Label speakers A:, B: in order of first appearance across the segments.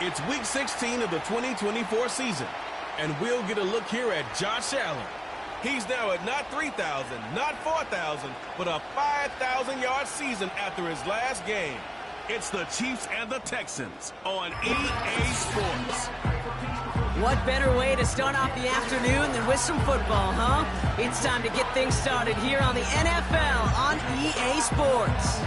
A: It's Week 16 of the 2024 season, and we'll get a look here at Josh Allen. He's now at not 3,000, not 4,000, but a 5,000-yard season after his last game. It's the Chiefs and the Texans on EA Sports.
B: What better way to start off the afternoon than with some football, huh? It's time to get things started here on the NFL on EA Sports.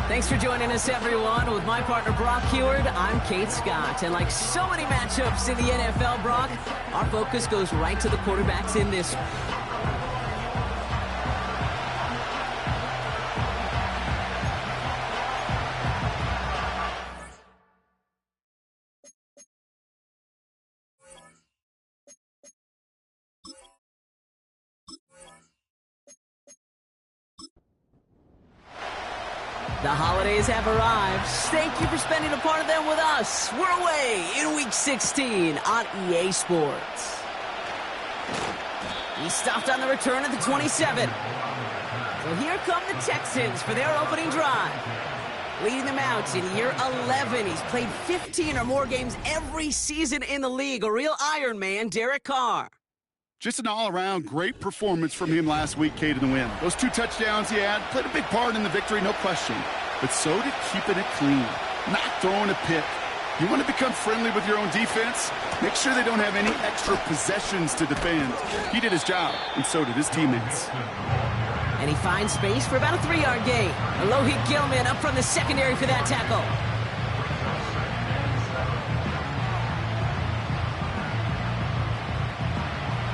B: Thanks for joining us, everyone. With my partner, Brock Heward, I'm Kate Scott. And like so many matchups in the NFL, Brock, our focus goes right to the quarterbacks in this. The holidays have arrived. Thank you for spending a part of them with us. We're away in Week 16 on EA Sports. He stopped on the return at the 27. So here come the Texans for their opening drive. Leading them out in year 11. He's played 15 or more games every season in the league. A real Iron Man, Derek Carr.
C: Just an all-around great performance from him last week, Kate, in the win. Those 2 touchdowns he had played a big part in the victory, no question. But so did keeping it clean, not throwing a pick. You want to become friendly with your own defense? Make sure they don't have any extra possessions to defend. He did his job, and so did his teammates.
B: And he finds space for about a 3-yard gain. Alohi Gilman up from the secondary for that tackle.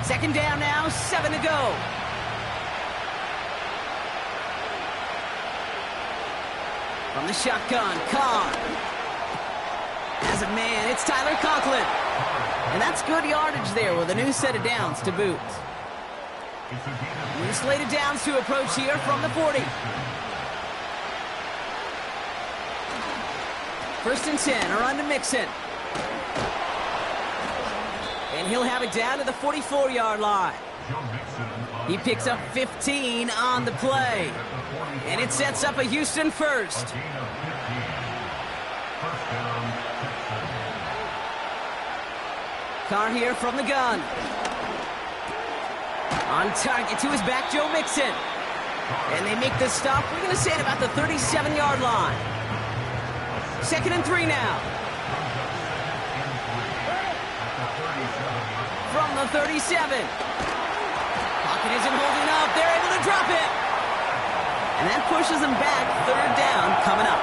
B: Second down now, 7 to go. From the shotgun, Carr. As a man, it's Tyler Conklin. And that's good yardage there with a new set of downs to boot. New slated downs to approach here from the 40. First and 10, a run to Mixon. And he'll have it down to the 44-yard line. He picks up 15 on the play. And it sets up a Houston first. Carr here from the gun. On target to his back, Joe Mixon. And they make the stop, we're going to say at about the 37-yard line. Second and 3 now. From the 37. Pocket isn't holding up. They're able to drop it. And that pushes them back. Third down coming up.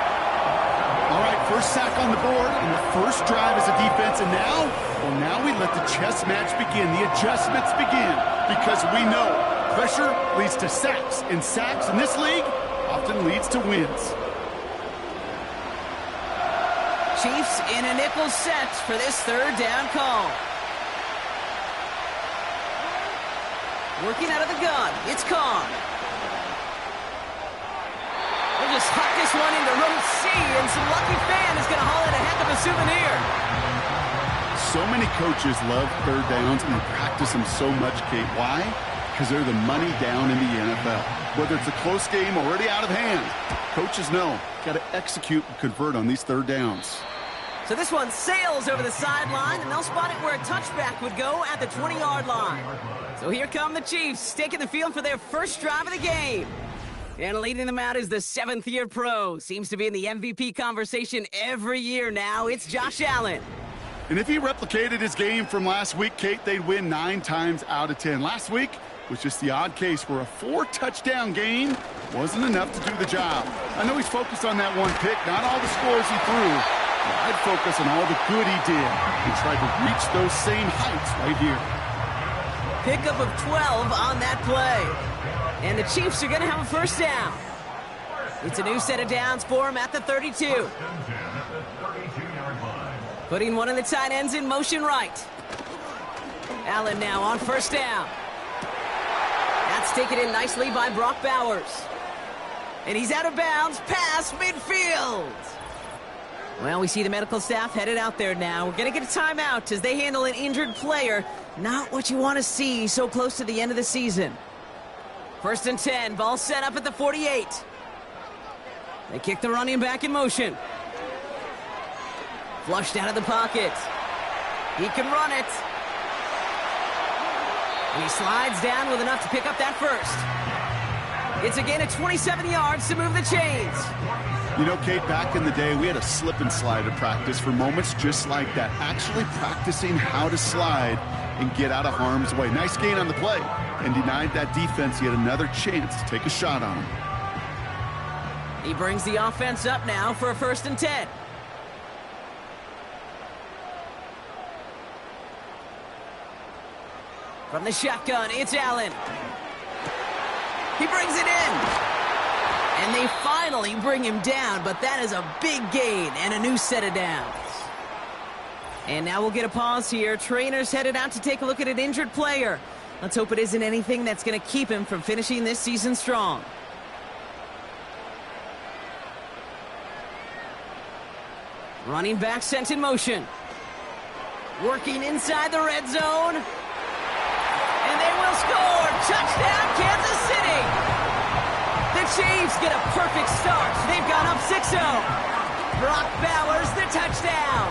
C: All right, first sack on the board and the first drive as a defense. And now we let the chess match begin. The adjustments begin. Because we know pressure leads to sacks. And sacks in this league often leads to wins.
B: Chiefs in a nickel set for this third down call. Working out of the gun, it's Carr. They'll just huck this one into row C, and some lucky fan is going to haul in a heck of a souvenir.
C: So many coaches love third downs, and they practice them so much, Kate. Why? Because they're the money down in the NFL. Whether it's a close game already out of hand, coaches know, got to execute and convert on these third downs.
B: So this one sails over the sideline, and they'll spot it where a touchback would go at the 20-yard line. So here come the Chiefs, taking the field for their first drive of the game. And leading them out is the 7th-year pro. Seems to be in the MVP conversation every year now. It's Josh Allen.
C: And if he replicated his game from last week, Kate, they'd win 9 times out of 10. Last week was just the odd case where a 4-touchdown game wasn't enough to do the job. I know he's focused on that one pick, not all the scores he threw. I'd focus on all the good he did and try to reach those same heights right here.
B: Pickup of 12 on that play. And the Chiefs are going to have a first down. It's a new set of downs for him at the 32. Putting one of the tight ends in motion right. Allen now on first down. That's taken in nicely by Brock Bowers. And he's out of bounds past midfield. Well, we see the medical staff headed out there now. We're going to get a timeout as they handle an injured player. Not what you want to see so close to the end of the season. First and 10, ball set up at the 48. They kick the running back in motion. Flushed out of the pocket. He can run it. And he slides down with enough to pick up that first. It's a gain of 27 yards to move the chains.
C: You know, Kate, back in the day, we had a slip and slide at practice for moments just like that. Actually practicing how to slide and get out of harm's way. Nice gain on the play, and denied that defense yet another chance to take a shot on him.
B: He brings the offense up now for a 1st and 10. From the shotgun, it's Allen. He brings it in. And they finally bring him down, but that is a big gain and a new set of downs. And now we'll get a pause here. Trainer's headed out to take a look at an injured player. Let's hope it isn't anything that's going to keep him from finishing this season strong. Running back sent in motion. Working inside the red zone. And they will score. Touchdown, Kansas City. The Chiefs get a perfect start. They've gone up 6-0. Brock Bowers, the touchdown.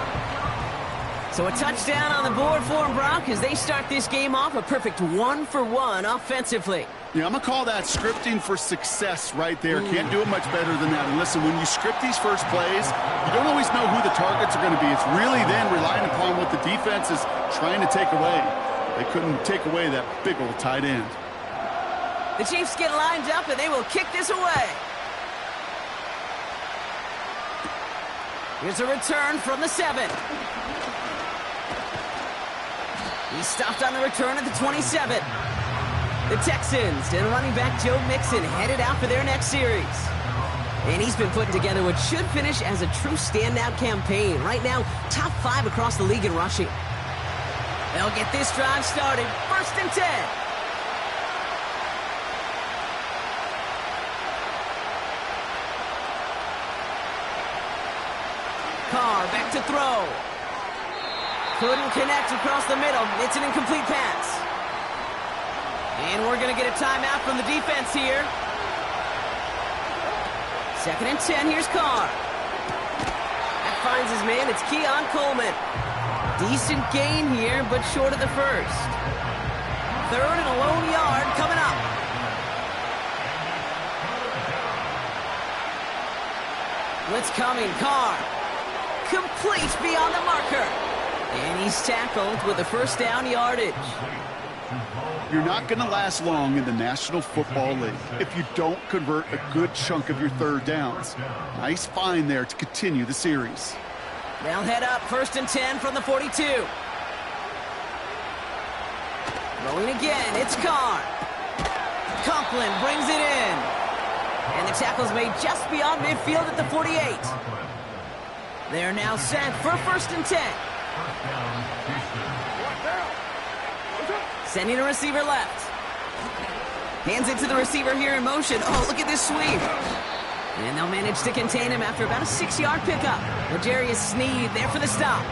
B: So a touchdown on the board for them, Brock, as they start this game off a perfect 1-for-1 offensively.
C: Yeah, I'm going to call that scripting for success right there. Can't do it much better than that. And listen, when you script these first plays, you don't always know who the targets are going to be. It's really then relying upon what the defense is trying to take away. They couldn't take away that big old tight end.
B: The Chiefs get lined up, and they will kick this away. Here's a return from the 7. He stopped on the return at the 27. The Texans and running back Joe Mixon headed out for their next series. And he's been putting together what should finish as a true standout campaign. Right now, top 5 across the league in rushing. They'll get this drive started. 1st and 10. Carr back to throw. Couldn't connect across the middle. It's an incomplete pass. And we're going to get a timeout from the defense here. 2nd and 10. Here's Carr. That finds his man. It's Keon Coleman. Decent gain here, but short of the first. 3rd and a lone yard coming up. Blitz coming. Carr. Complete beyond the marker. And he's tackled with a 1st down yardage.
C: You're not going to last long in the National Football League if you don't convert a good chunk of your 3rd downs. Nice find there to continue the series.
B: They'll head up 1st and 10 from the 42. Rolling again, it's Carr. Conklin brings it in. And the tackle's made just beyond midfield at the 48. They're now set for 1st and 10. Sending a receiver left. Hands it to the receiver here in motion. Oh, look at this sweep. And they'll manage to contain him after about a 6-yard pickup. L'Jarius Sneed there for the stop.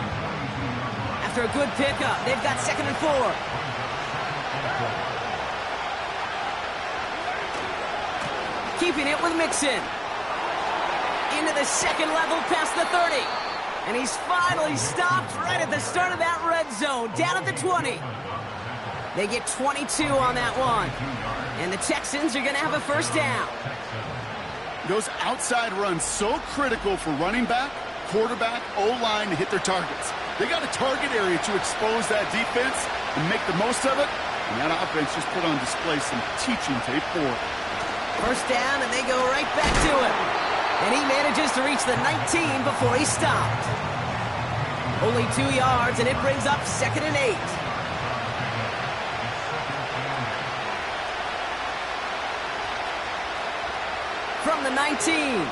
B: After a good pickup, they've got 2nd and 4. Keeping it with Mixon. Into the 2nd level past the 30. And he's finally stopped right at the start of that red zone, down at the 20. They get 22 on that one. And the Texans are going to have a 1st down.
C: Those outside runs so critical for running back, quarterback, O-line to hit their targets. They got a target area to expose that defense and make the most of it. And that offense just put on display some teaching tape for it.
B: 1st down, and they go right back to it. And he manages to reach the 19 before he stopped. Only 2 yards, and it brings up 2nd and 8. From the 19.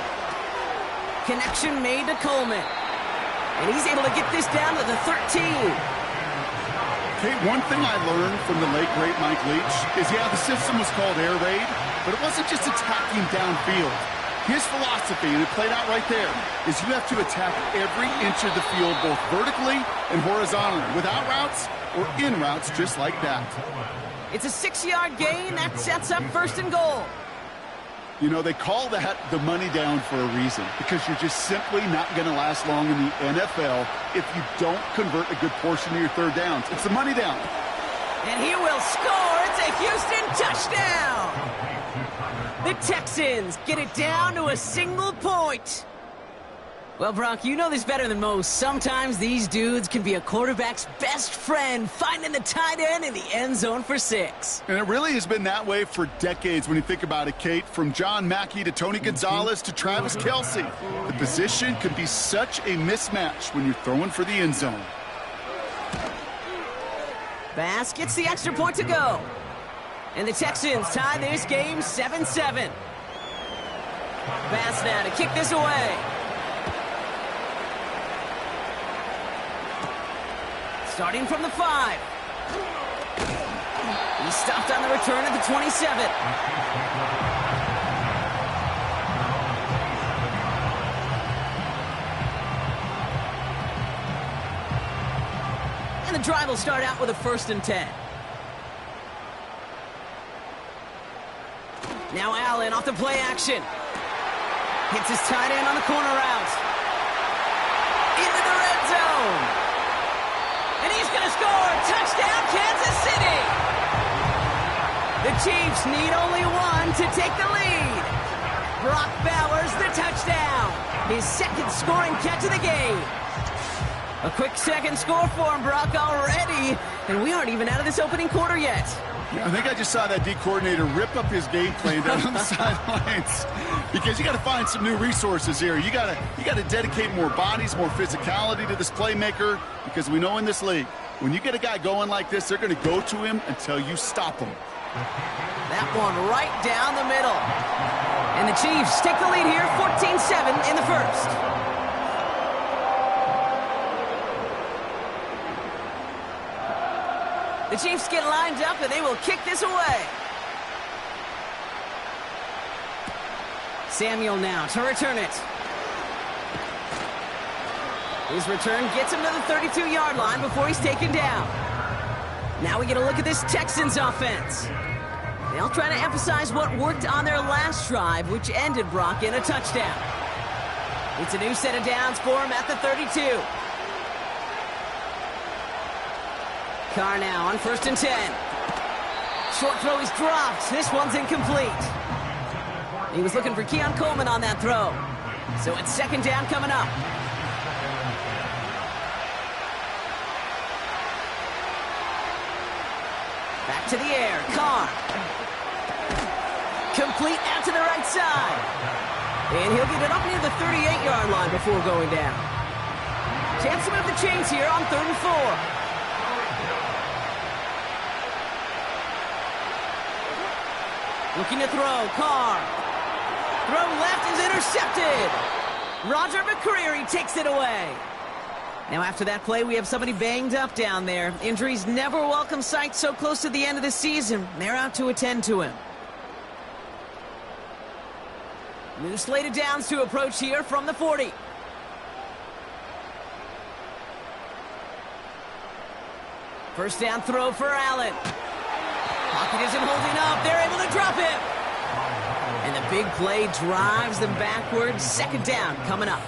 B: Connection made to Coleman. And he's able to get this down to the 13.
C: Okay, one thing I learned from the late, great Mike Leach is, yeah, the system was called air raid, but it wasn't just attacking downfield. His philosophy, and it played out right there, is you have to attack every inch of the field, both vertically and horizontally, without routes or in routes just like that.
B: It's a 6-yard gain. That sets up 1st and goal.
C: You know, they call that the money down for a reason, because you're just simply not going to last long in the NFL if you don't convert a good portion of your third downs. It's the money down.
B: And he will score. It's a Houston touchdown. The Texans get it down to a single point. Well, Brock, you know this better than most. Sometimes these dudes can be a quarterback's best friend, finding the tight end in the end zone for 6.
C: And it really has been that way for decades when you think about it, Kate. From John Mackey to Tony Gonzalez to Travis Kelce. The position can be such a mismatch when you're throwing for the end zone.
B: Bass gets the extra point to go. And the Texans tie this game 7-7. Bass now to kick this away. Starting from the 5. He's stopped on the return at the 27. And the drive will start out with a 1st and 10. Now Allen off the play action. Hits his tight end on the corner route. Into the red zone. And he's going to score. Touchdown, Kansas City. The Chiefs need only one to take the lead. Brock Bowers, the touchdown. His 2nd scoring catch of the game. A quick 2nd score for him, Brock, already. And we aren't even out of this opening quarter yet.
C: I think I just saw that D coordinator rip up his game plan down on the sidelines, because you got to find some new resources here. You got to dedicate more bodies, more physicality to this playmaker, because we know in this league, when you get a guy going like this, they're going to go to him until you stop him.
B: That one right down the middle. And the Chiefs take the lead here, 14-7 in the 1st. The Chiefs get lined up, and they will kick this away. Samuel now to return it. His return gets him to the 32-yard line before he's taken down. Now we get a look at this Texans offense. They'll try to emphasize what worked on their last drive, which ended, Brock, in a touchdown. It's a new set of downs for him at the 32. Carr now on 1st and 10. Short throw is dropped. This one's incomplete. He was looking for Keon Coleman on that throw. So it's 2nd down coming up. Back to the air. Carr. Complete out to the right side. And he'll get it up near the 38-yard line before going down. Chance to move the chains here on 3rd and 4. Looking to throw. Carr. Throw left is intercepted. Roger McCreary takes it away. Now after that play, we have somebody banged up down there. Injuries never a welcome sight so close to the end of the season. They're out to attend to him. New slate of downs to approach here from the 40. First down throw for Allen. Pocket isn't holding up. They're able to drop him. And the big play drives them backwards. 2nd down coming up.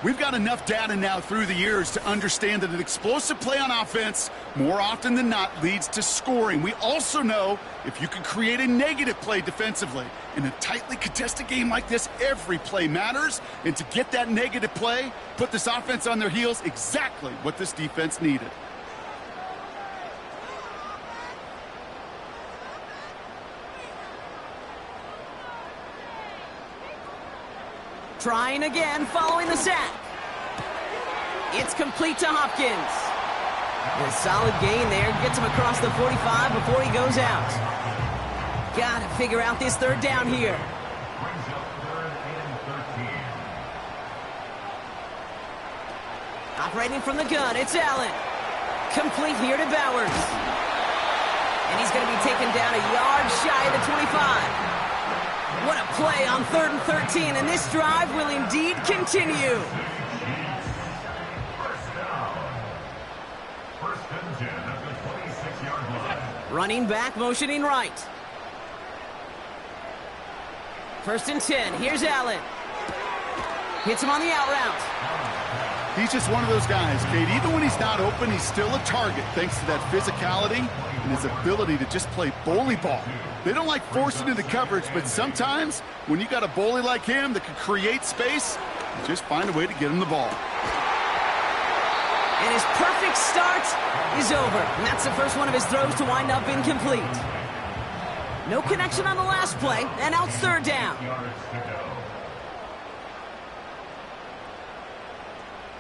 C: We've got enough data now through the years to understand that an explosive play on offense more often than not leads to scoring. We also know if you can create a negative play defensively. In a tightly contested game like this, every play matters. And to get that negative play, put this offense on their heels, exactly what this defense needed.
B: Trying again following the sack. It's complete to Hopkins. A solid gain there. Gets him across the 45 before he goes out. Got to figure out this 3rd down here. Operating from the gun, it's Allen. Complete here to Bowers. And he's going to be taken down a yard shy of the 25. What a play on 3rd and 13, and this drive will indeed continue. Running back, motioning right. First and 10. Here's Allen. Hits him on the out route.
C: He's just one of those guys, Kate. Even when he's not open, he's still a target thanks to that physicality and his ability to just play bully ball. They don't like forcing into coverage, but sometimes when you got a bully like him that can create space, you just find a way to get him the ball.
B: And his perfect start is over. And that's the first one of his throws to wind up incomplete. No connection on the last play, and now it's third down.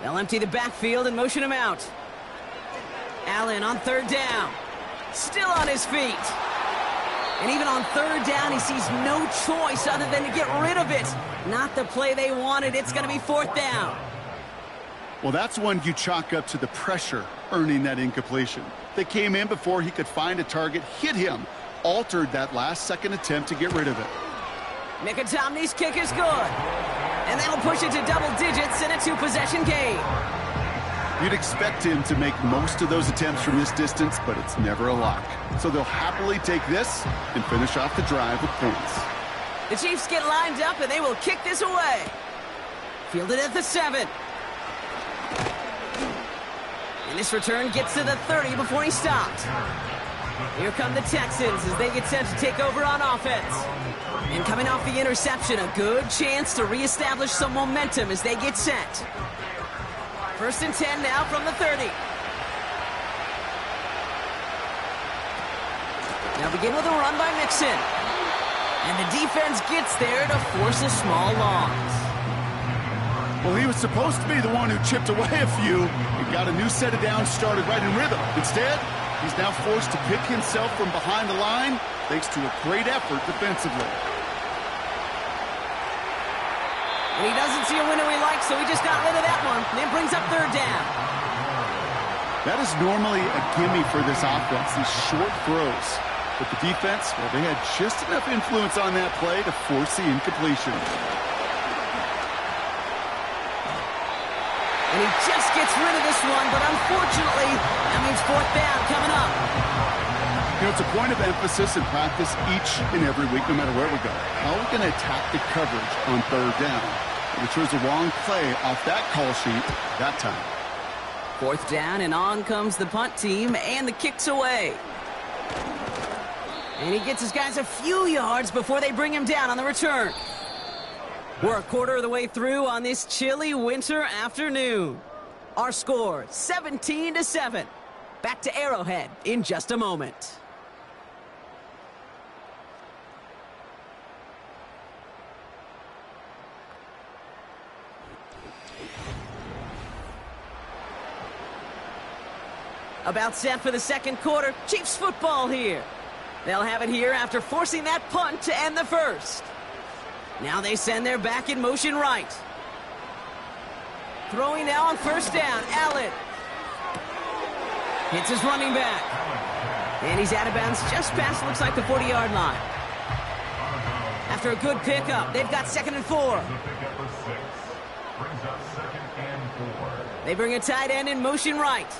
B: They'll empty the backfield and motion him out. Allen on third down. Still on his feet. And even on third down, he sees no choice other than to get rid of it. Not the play they wanted. It's going to be fourth down.
C: Well, that's one you chalk up to the pressure earning that incompletion. They came in before he could find a target, hit him, altered that last-second attempt to get rid of it.
B: Mickey kick is good. And that'll push it to double digits in a two-possession game.
C: You'd expect him to make most of those attempts from this distance, but it's never a lock. So they'll happily take this and finish off the drive with points.
B: The Chiefs get lined up, and they will kick this away. Fielded at the 7. And this return gets to the 30 before he stopped. Here come the Texans as they get set to take over on offense. And coming off the interception, a good chance to reestablish some momentum as they get set. First and 10 now from the 30. Now begin with a run by Mixon. And the defense gets there to force a small loss.
C: Well, he was supposed to be the one who chipped away a few and got a new set of downs started right in rhythm. Instead, he's now forced to pick himself from behind the line thanks to a great effort defensively.
B: And he doesn't see a window he likes, so he just got rid of that one. And it brings up third down.
C: That is normally a gimme for this offense, these short throws. But the defense, well, they had just enough influence on that play to force the incompletion.
B: And he just gets rid of this one, but unfortunately, that means fourth down coming up.
C: You know, it's a point of emphasis in practice each and every week, no matter where we go. How are we going to attack the coverage on third down? Which was the wrong play off that call sheet that time.
B: Fourth down, and on comes the punt team, and the kick's away. And he gets his guys a few yards before they bring him down on the return. We're a quarter of the way through on this chilly winter afternoon. Our score, 17-7. Back to Arrowhead in just a moment. About set for the second quarter. Chiefs football here. They'll have it here after forcing that punt to end the first. Now they send their back in motion right. Throwing now on first down. Allen hits his running back. And he's out of bounds just past, looks like, the 40-yard line. After a good pickup, they've got second and 4. They bring a tight end in motion right.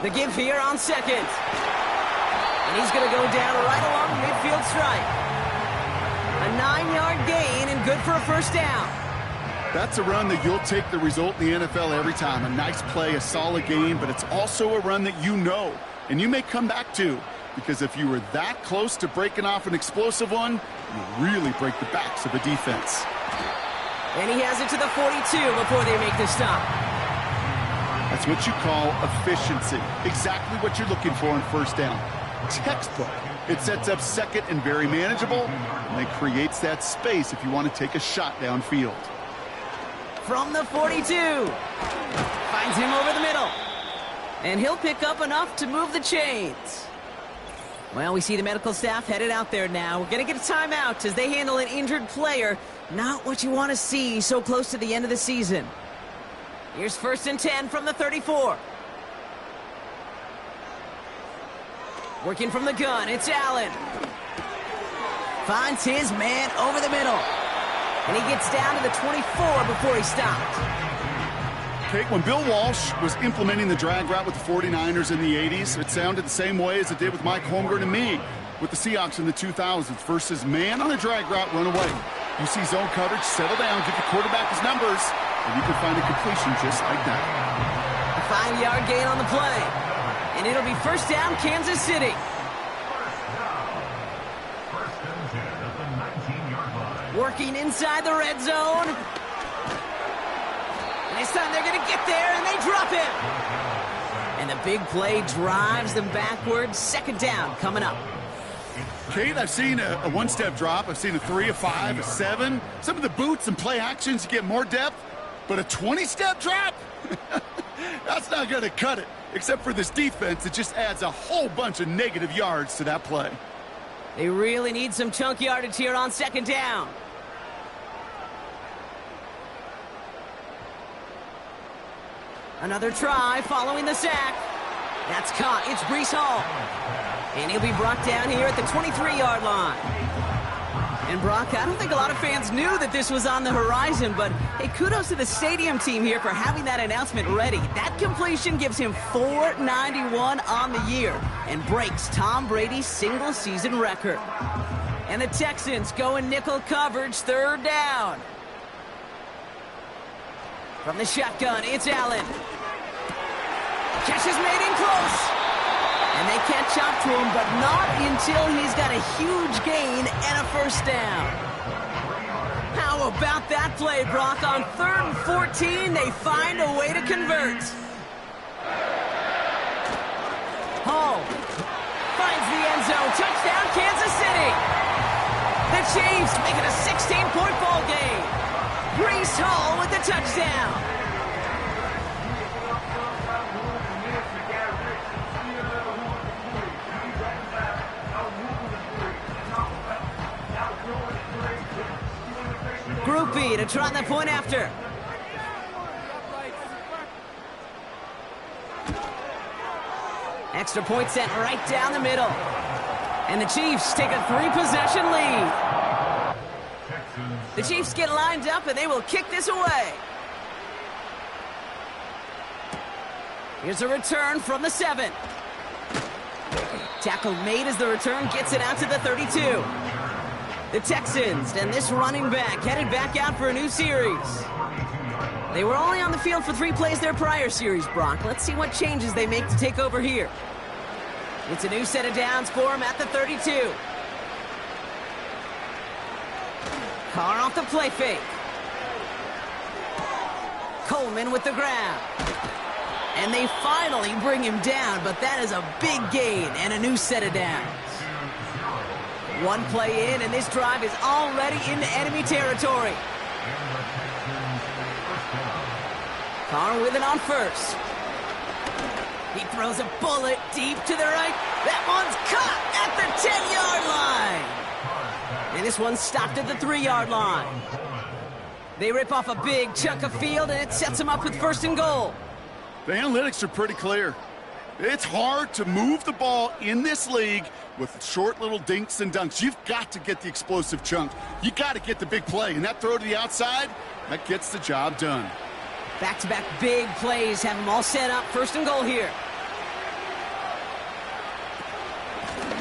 B: The give here on second. And he's going to go down right along the midfield stripe. A 9-yard gain and good for a first down.
C: That's a run that you'll take the result in the NFL every time. A nice play, a solid game, but it's also a run that you know and you may come back to, because if you were that close to breaking off an explosive one, you really break the backs of a defense.
B: And he has it to the 42 before they make the stop.
C: That's what you call efficiency. Exactly what you're looking for on first down. Textbook. It sets up second and very manageable, and it creates that space if you want to take a shot downfield.
B: From the 42. Finds him over the middle. And he'll pick up enough to move the chains. Well, we see the medical staff headed out there now. We're going to get a timeout as they handle an injured player. Not what you want to see so close to the end of the season. Here's first and 10 from the 34. Working from the gun, it's Allen. Finds his man over the middle. And he gets down to the 24 before he stopped.
C: Kate, when Bill Walsh was implementing the drag route with the 49ers in the 80s, it sounded the same way as it did with Mike Holmgren and me. with the Seahawks in the 2000s versus man on a drag route run away. You see zone coverage, settle down, give the quarterback his numbers, and you can find a completion just like that.
B: A 5-yard gain on the play. And it'll be first down, Kansas City. Working inside the red zone. And this time they're going to get there, and they drop him. And the big play drives them backwards. Second down coming up.
C: Kate, I've seen a one-step drop. I've seen a 3, a 5, a 7. Some of the boots and play actions, you get more depth. But a 20-step drop? That's not going to cut it. Except for this defense, it just adds a whole bunch of negative yards to that play.
B: They really need some chunk yardage here on second down. Another try following the sack. That's caught. It's Breece Hall. And he'll be brought down here at the 23-yard line. And Brock, I don't think a lot of fans knew that this was on the horizon, but hey, kudos to the stadium team here for having that announcement ready. That completion gives him 491 on the year and breaks Tom Brady's single-season record. And the Texans go in nickel coverage, third down. From the shotgun, it's Allen. Catch is made in close. And they catch up to him, but not until he's got a huge gain and a first down. How about that play, Brock? On 3rd and 14, they find a way to convert. Hall finds the end zone. Touchdown, Kansas City. The Chiefs make it a 16-point ball game. Breece Hall with the touchdown. Group B to try the point after. Extra point set right down the middle. And the Chiefs take a 3-possession lead. The Chiefs get lined up and they will kick this away. Here's a return from the 7. Tackle made as the return gets it out to the 32. The Texans and this running back headed back out for a new series. They were only on the field for 3 plays their prior series, Brock. Let's see what changes they make to take over here. It's a new set of downs for him at the 32. Carr off the play fake. Coleman with the grab. And they finally bring him down, but that is a big gain and a new set of downs. One play in, and this drive is already into enemy territory. Carr with it on first. He throws a bullet deep to the right. That one's caught at the 10-yard line. And this one's stopped at the 3-yard line. They rip off a big chunk of field, and it sets them up with 1st and goal.
C: The analytics are pretty clear. It's hard to move the ball in this league with short little dinks and dunks. You've got to get the explosive chunk. You got to get the big play. And that throw to the outside, that gets the job done.
B: Back-to-back big plays have them all set up. 1st and goal here.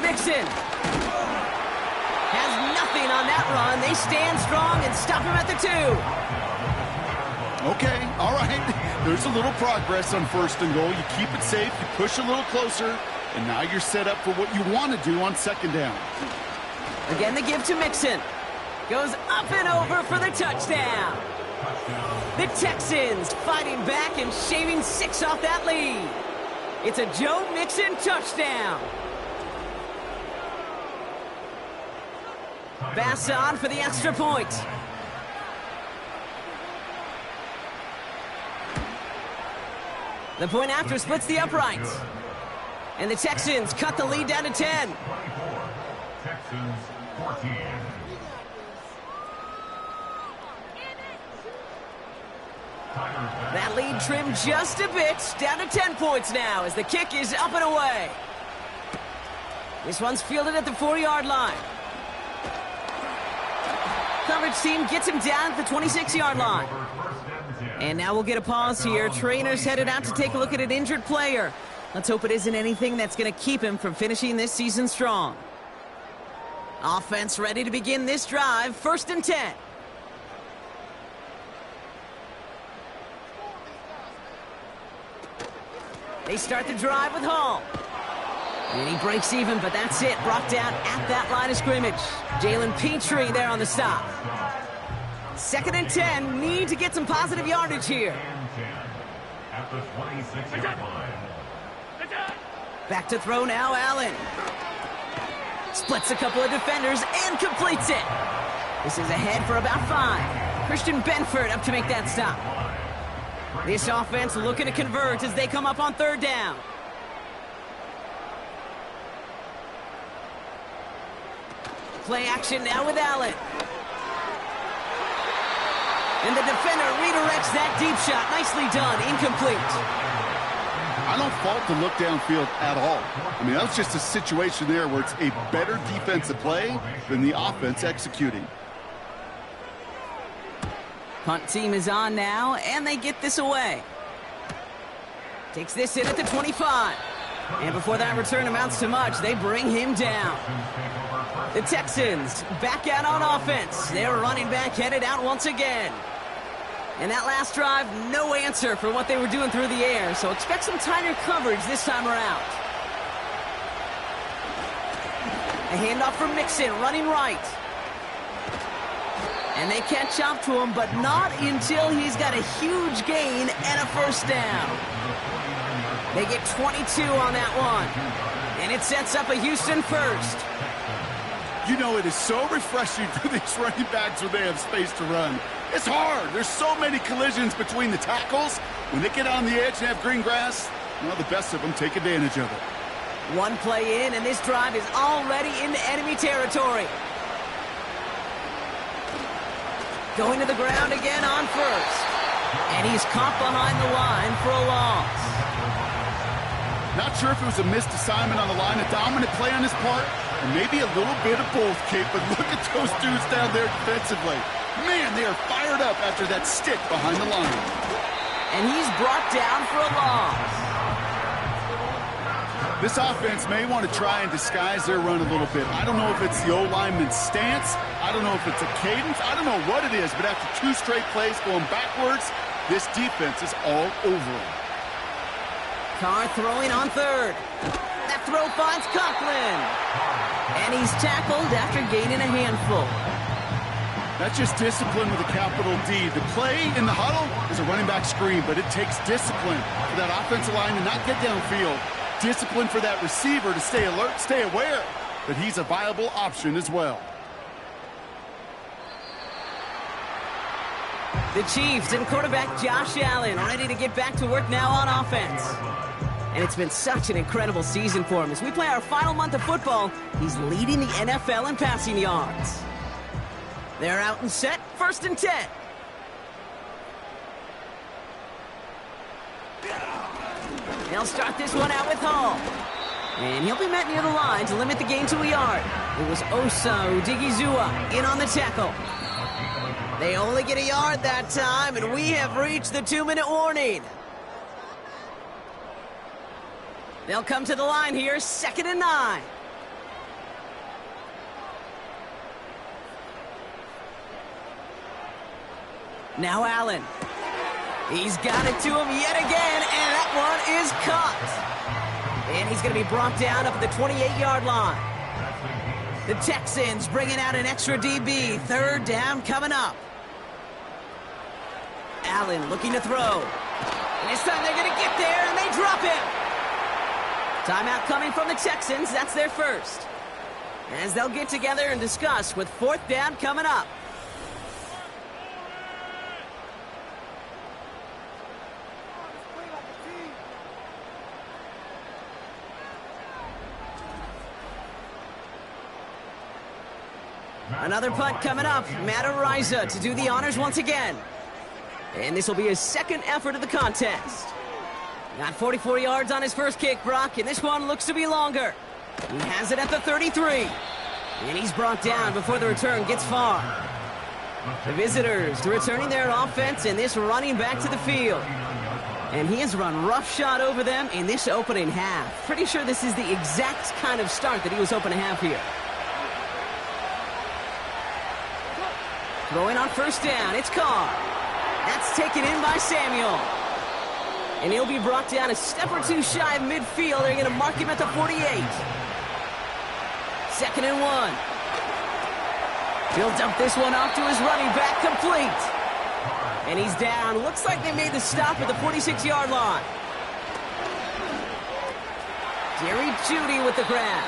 B: Mixon has nothing on that run. They stand strong and stop him at the 2.
C: Okay, all right. There's a little progress on 1st and goal. You keep it safe, you push a little closer, and now you're set up for what you want to do on 2nd down.
B: Again, the give to Mixon. Goes up and over for the touchdown. The Texans fighting back and shaving 6 off that lead. It's a Joe Mixon touchdown. Bass on for the extra point. The point after splits the uprights. And the Texans cut the lead down to 10.
D: Texans 14.
B: That lead trimmed just a bit, down to 10 points now as the kick is up and away. This one's fielded at the 4-yard line. Coverage team gets him down at the 26-yard line. And now we'll get a pause here. Trainer's headed out to take a look at an injured player. Let's hope it isn't anything that's going to keep him from finishing this season strong. Offense ready to begin this drive. 1st and 10. They start the drive with Hall. And he breaks even, but that's it. Brought down at that line of scrimmage. Jalen Petrie there on the stop. 2nd and 10. Need to get some positive yardage here.
D: At the 26-yard line.
B: Back to throw now, Allen. Splits a couple of defenders and completes it. This is ahead for about 5. Christian Benford up to make that stop. This offense looking to convert as they come up on 3rd down. Play action now with Allen. And the defender redirects that deep shot. Nicely done. Incomplete.
C: I don't fault the look downfield at all. I mean, that was just a situation there where it's a better defensive play than the offense executing.
B: Punt team is on now, and they get this away. Takes this in at the 25. And before that return amounts to much, they bring him down. The Texans back out on offense. Their running back headed out once again. And that last drive, no answer for what they were doing through the air, so expect some tighter coverage this time around. A handoff from Mixon, running right. And they catch up to him, but not until he's got a huge gain and a 1st down. They get 22 on that one. And it sets up a Houston 1st.
C: You know, it is so refreshing for these running backs when they have space to run. It's hard. There's so many collisions between the tackles. When they get on the edge and have green grass, well, the best of them take advantage of it.
B: One play in, and this drive is already into enemy territory. Going to the ground again on 1st. And he's caught behind the line for a loss.
C: Not sure if it was a missed assignment on the line, a dominant play on his part, or maybe a little bit of both, Kate, but look at those dudes down there defensively. Man, they are fired up after that stick behind the line.
B: And he's brought down for a loss.
C: This offense may want to try and disguise their run a little bit. I don't know if it's the O-lineman's stance. I don't know if it's a cadence. I don't know what it is, but after 2 straight plays going backwards, this defense is all over it.
B: Carr throwing on 3rd. That throw finds Conklin. And he's tackled after gaining a handful.
C: That's just discipline with a capital D. The play in the huddle is a running back screen, but it takes discipline for that offensive line to not get downfield. Discipline for that receiver to stay alert, stay aware that he's a viable option as well.
B: The Chiefs and quarterback Josh Allen ready to get back to work now on offense. And it's been such an incredible season for him. As we play our final month of football, he's leading the NFL in passing yards. They're out and set, 1st and 10. They'll start this one out with Hall. And he'll be met near the line to limit the gain to a yard. It was Osa Odigizua in on the tackle. They only get a yard that time, and we have reached the 2-minute warning. They'll come to the line here, 2nd and 9. Now Allen. He's got it to him yet again, and that one is caught. And he's going to be brought down up at the 28-yard line. The Texans bringing out an extra DB. 3rd down coming up. Allen looking to throw. And this time they're going to get there, and they drop him. Timeout coming from the Texans. That's their 1st. As they'll get together and discuss with 4th down coming up. Another punt coming up. Matt Araiza to do the honors once again. And this will be his 2nd effort of the contest. Got 44 yards on his first kick, Brock, and this one looks to be longer. He has it at the 33. And he's brought down before the return gets far. The visitors returning their offense and this running back to the field. And he has run roughshod over them in this opening half. Pretty sure this is the exact kind of start that he was hoping to have here. Throwing on first down, it's Carr. That's taken in by Samuel. And he'll be brought down a step or two shy of midfield. They're going to mark him at the 48. 2nd and 1. He'll dump this one off to his running back, complete. And he's down. Looks like they made the stop at the 46-yard line. Jerry Jeudy with the grab.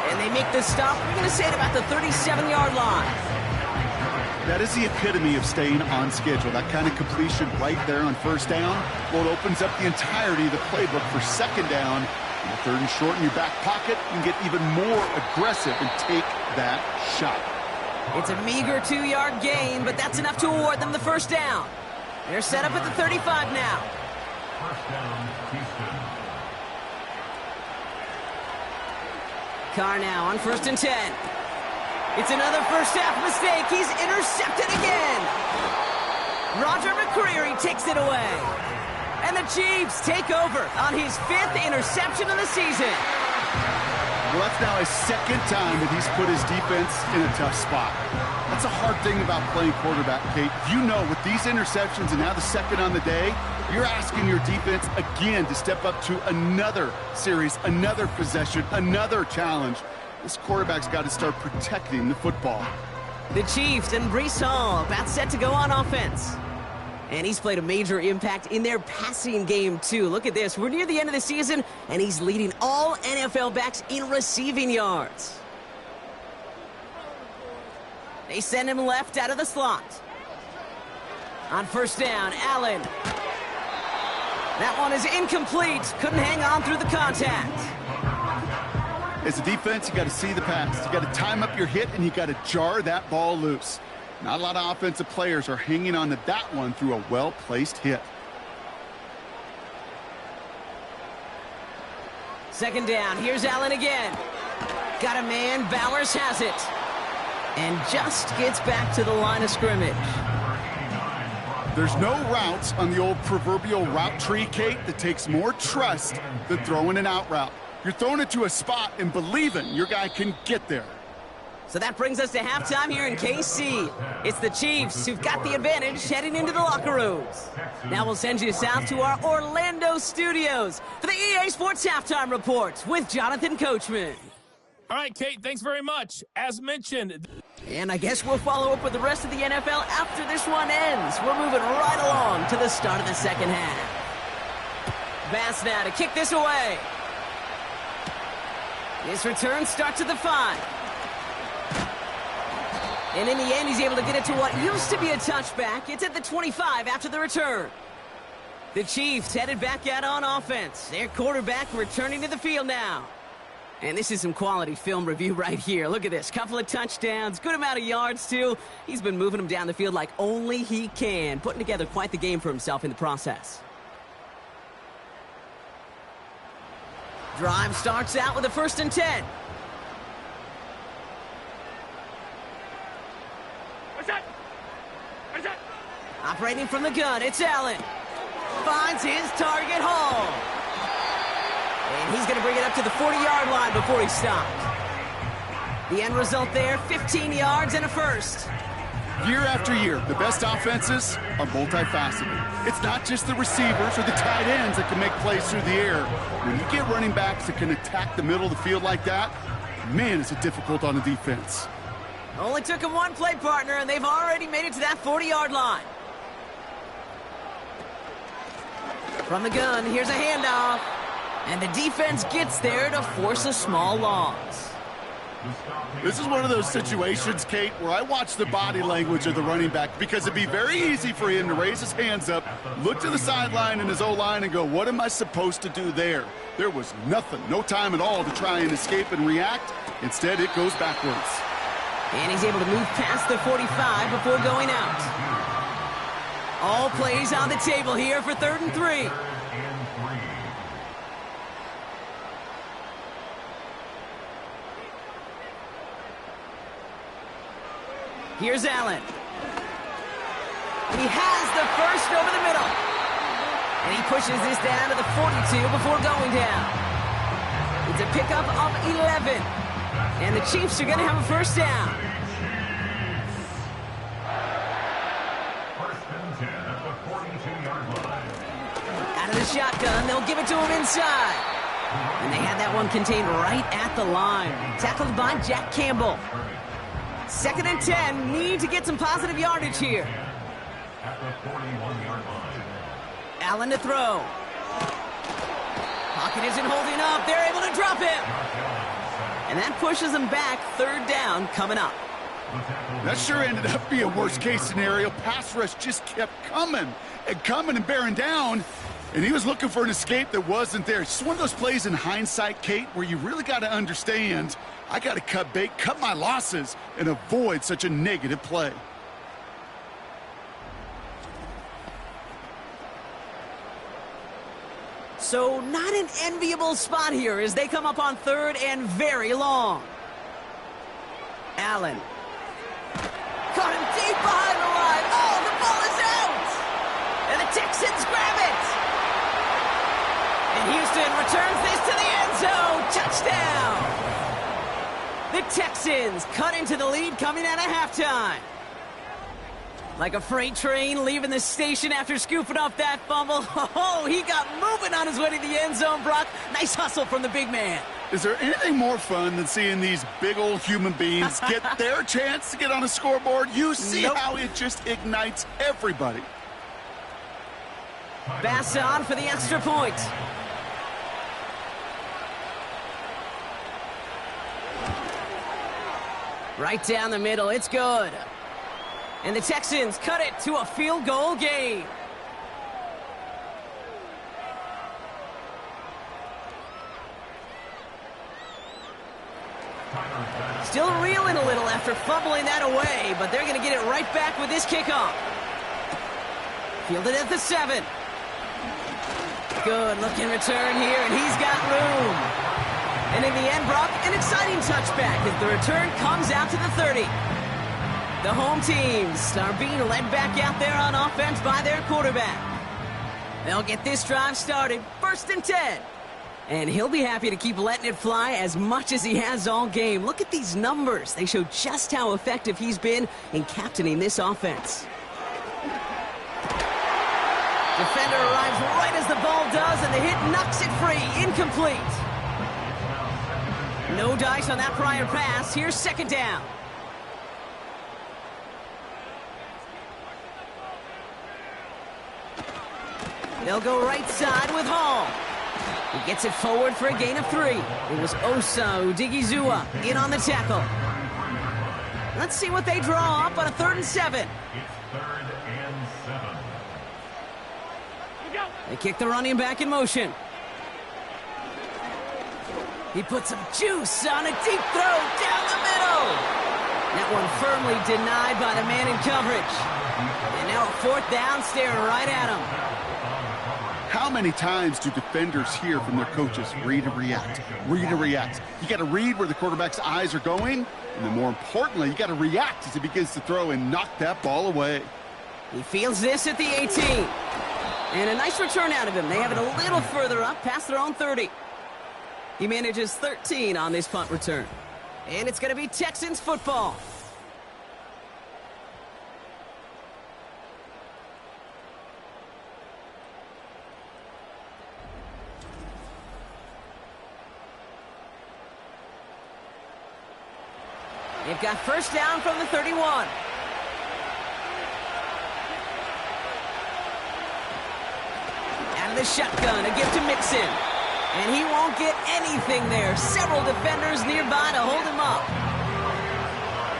B: And they make the stop, we're going to say, at about the 37-yard line.
C: That is the epitome of staying on schedule. That kind of completion right there on first down. Well, it opens up the entirety of the playbook for 2nd down. And the 3rd and short in your back pocket, you can get even more aggressive and take that shot.
B: It's a meager 2-yard gain, but that's enough to award them the first down. They're set up at the 35 now.
D: First down, Houston.
B: Carr now on 1st and 10. It's another first half mistake. He's intercepted again. Roger McCreary takes it away. And the Chiefs take over on his 5th interception of the season.
C: Well, that's now his 2nd time that he's put his defense in a tough spot. That's a hard thing about playing quarterback, Kate. You know, with these interceptions and now the 2nd on the day, you're asking your defense again to step up to another series, another possession, another challenge. This quarterback's got to start protecting the football.
B: The Chiefs and Breece Hall about set to go on offense. And he's played a major impact in their passing game, too. Look at this. We're near the end of the season, and he's leading all NFL backs in receiving yards. They send him left out of the slot. On first down, Allen. That one is incomplete. Couldn't hang on through the contact.
C: As a defense, you got to see the pass. You got to time up your hit, and you got to jar that ball loose. Not a lot of offensive players are hanging on to that one through a well-placed hit.
B: 2nd down. Here's Allen again. Got a man. Bowers has it. And just gets back to the line of scrimmage.
C: There's no routes on the old proverbial route tree, Kate, that takes more trust than throwing an out route. You're throwing it to a spot and believing your guy can get there.
B: So that brings us to halftime here in KC. It's the Chiefs who've got the advantage heading into the locker rooms. Now we'll send you south to our Orlando studios for the EA Sports Halftime Report with Jonathan Coachman.
E: All right, Kate, thanks very much. As mentioned...
B: And I guess we'll follow up with the rest of the NFL after this one ends. We're moving right along to the start of the 2nd half. Bass now to kick this away. This return starts at the 5. And in the end, he's able to get it to what used to be a touchback. It's at the 25 after the return. The Chiefs headed back out on offense. Their quarterback returning to the field now. And this is some quality film review right here. Look at this. Couple of touchdowns. Good amount of yards, too. He's been moving them down the field like only he can. Putting together quite the game for himself in the process. Drive starts out with a 1st and 10. Operating from the gun, it's Allen. Finds his target, Hall. And he's going to bring it up to the 40-yard line before he stopped. The end result there, 15 yards and a first.
C: Year after year, the best offenses are multifaceted. It's not just the receivers or the tight ends that can make plays through the air. When you get running backs that can attack the middle of the field like that, man, is it difficult on the defense.
B: Only took him one play, partner, and they've already made it to that 40-yard line. From the gun, here's a handoff. And the defense gets there to force a small loss.
C: This is one of those situations, Kate, where I watch the body language of the running back because it'd be very easy for him to raise his hands up, look to the sideline in his O-line and go, what am I supposed to do there? There was nothing, no time at all to try and escape and react. Instead, it goes backwards.
B: And he's able to move past the 45 before going out. All plays on the table here for 3rd and 3. Here's Allen. And he has the first over the middle. And he pushes this down to the 42 before going down. It's a pickup of 11. And the Chiefs are going to have a first down.
D: 42-yard line.
B: Out of the shotgun, they'll give it to him inside. And they had that one contained right at the line. Tackled by Jack Campbell. 2nd and 10, need to get some positive yardage here.
D: At the 41-yard line.
B: Allen to throw. Pocket isn't holding up. They're able to drop him. And that pushes them back. 3rd down coming up.
C: That sure ended up being a worst-case scenario. Pass rush just kept coming and bearing down, and he was looking for an escape that wasn't there. It's just one of those plays in hindsight, Kate, where you really got to understand, I got to cut bait, cut my losses, and avoid such a negative play.
B: So not an enviable spot here as they come up on 3rd and very long. Allen. Caught him deep behind the line. Oh, the ball is out! And the Texans grab it! And Houston returns this to the end zone. Touchdown! The Texans cut into the lead coming out of halftime. Like a freight train leaving the station after scooping up that fumble. Oh, he got moving on his way to the end zone, Brock. Nice hustle from the big man.
C: Is there anything more fun than seeing these big old human beings get their chance to get on a scoreboard? You see how it just ignites everybody.
B: Bass on for the extra point. Right down the middle, it's good. And the Texans cut it to a field goal game. Still reeling a little after fumbling that away, but they're going to get it right back with this kickoff. Fielded at the 7. Good looking return here, and he's got room. And in the end, Brock, an exciting touchback as the return comes out to the 30. The home teams are being led back out there on offense by their quarterback. They'll get this drive started, 1st and 10. And he'll be happy to keep letting it fly as much as he has all game. Look at these numbers. They show just how effective he's been in captaining this offense. Defender arrives right as the ball does, and the hit knocks it free. Incomplete. No dice on that prior pass. Here's 2nd down. They'll go right side with Hall. He gets it forward for a gain of 3. It was Osa Odigizua in on the tackle. Let's see what they draw up on a 3rd and 7.
D: It's 3rd and 7.
B: They kick the running back in motion. He puts some juice on a deep throw down the middle. That one firmly denied by the man in coverage. And now a 4th down, staring right at him.
C: How many times do defenders hear from their coaches, read and react, read and react? You got to read where the quarterback's eyes are going, and then more importantly, you got to react as he begins to throw and knock that ball away.
B: He fields this at the 18. And a nice return out of him. They have it a little further up, past their own 30. He manages 13 on this punt return. And it's going to be Texans football. They've got 1st down from the 31. Out of the shotgun, a gift to Mixon. And he won't get anything there. Several defenders nearby to hold him up.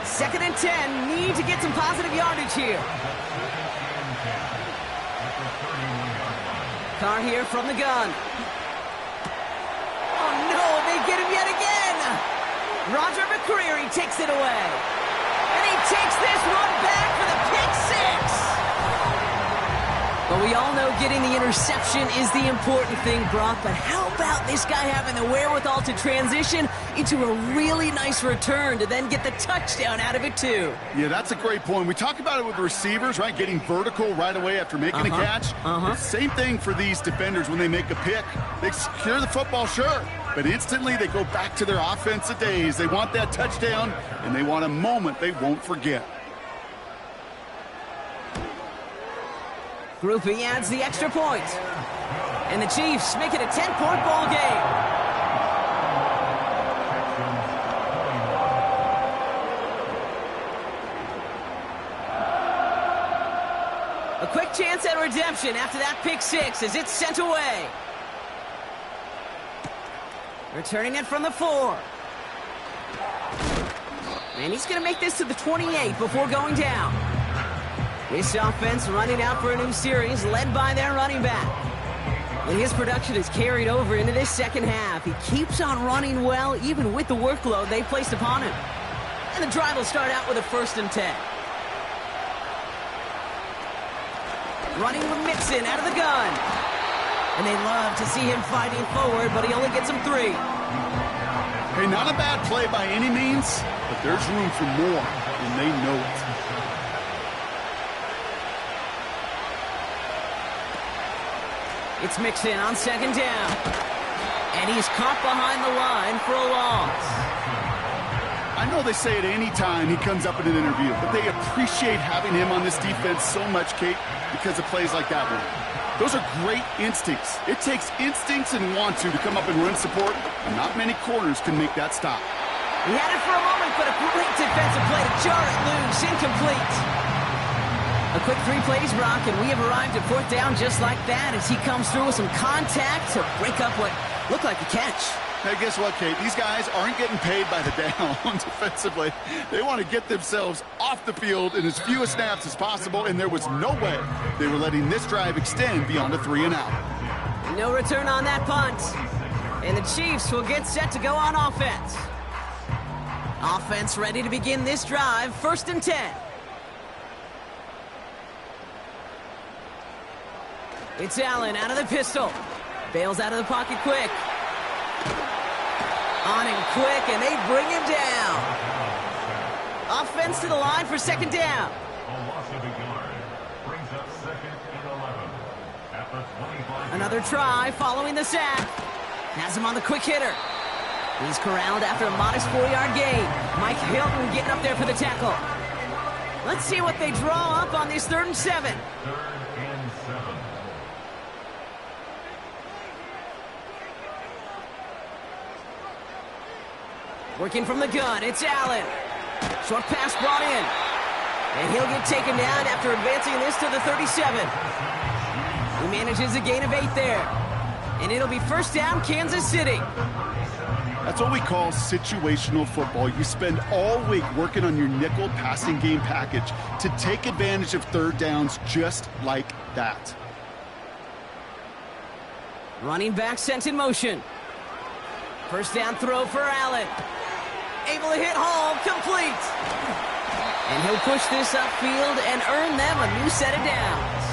B: 2nd and 10, need to get some positive yardage here. Carr here from the gun. Oh no, they get him yet again. Roger McCreary takes it away. And he takes this one back for the pick 6. But we all know getting the interception is the important thing, Brock. But how about this guy having the wherewithal to transition into a really nice return to then get the touchdown out of it, too?
C: Yeah, that's a great point. We talk about it with the receivers, right? Getting vertical right away after making a catch. Same thing for these defenders when they make a pick. They secure the football, sure. But instantly they go back to their offensive days. They want that touchdown, and they want a moment they won't forget.
B: Groupie adds the extra point. And the Chiefs make it a 10-point ball game. A quick chance at redemption after that pick six as it's sent away. Returning it from the 4. And he's going to make this to the 28 before going down. This offense running out for a new series led by their running back. And his production is carried over into this second half. He keeps on running well even with the workload they placed upon him. And the drive will start out with a 1st and 10. Running with Mixon out of the gun. And they love to see him fighting forward, but he only gets him 3.
C: Hey, not a bad play by any means, but there's room for more, and they know it.
B: It's Mixon on 2nd down. And he's caught behind the line for a loss.
C: I know they say it any time he comes up in an interview, but they appreciate having him on this defense so much, Kate, because of plays like that one. Those are great instincts. It takes instincts and want to come up and run support, and not many corners can make that stop.
B: He had it for a moment, but a great defensive play to jar it loose. Incomplete. A quick 3 plays, Brock, and we have arrived at 4th down just like that as he comes through with some contact to break up what looked like a catch.
C: Hey, guess what, Kate? These guys aren't getting paid by the down defensively. They want to get themselves off the field in as few snaps as possible, and there was no way they were letting this drive extend beyond a 3 and out.
B: No return on that punt. And the Chiefs will get set to go on offense. Offense ready to begin this drive, 1st and 10. It's Allen out of the pistol. Bails out of the pocket quick. On him quick, and they bring him down. Offense to the line for 2nd down.
D: A loss of a yard. Brings up 2nd and 11. At the 25.
B: Another try following the sack. Has him on the quick hitter. He's corralled after a modest 4-yard gain. Mike Hilton getting up there for the tackle. Let's see what they draw up on this 3rd and 7.
D: 3rd and 7.
B: Working from the gun, it's Allen. Short pass brought in. And he'll get taken down after advancing this to the 37. He manages a gain of 8 there. And it'll be 1st down, Kansas City.
C: That's what we call situational football. You spend all week working on your nickel passing game package to take advantage of 3rd downs just like that.
B: Running back sent in motion. 1st down throw for Allen. Able to hit home, complete. And he'll push this upfield and earn them a new set of downs.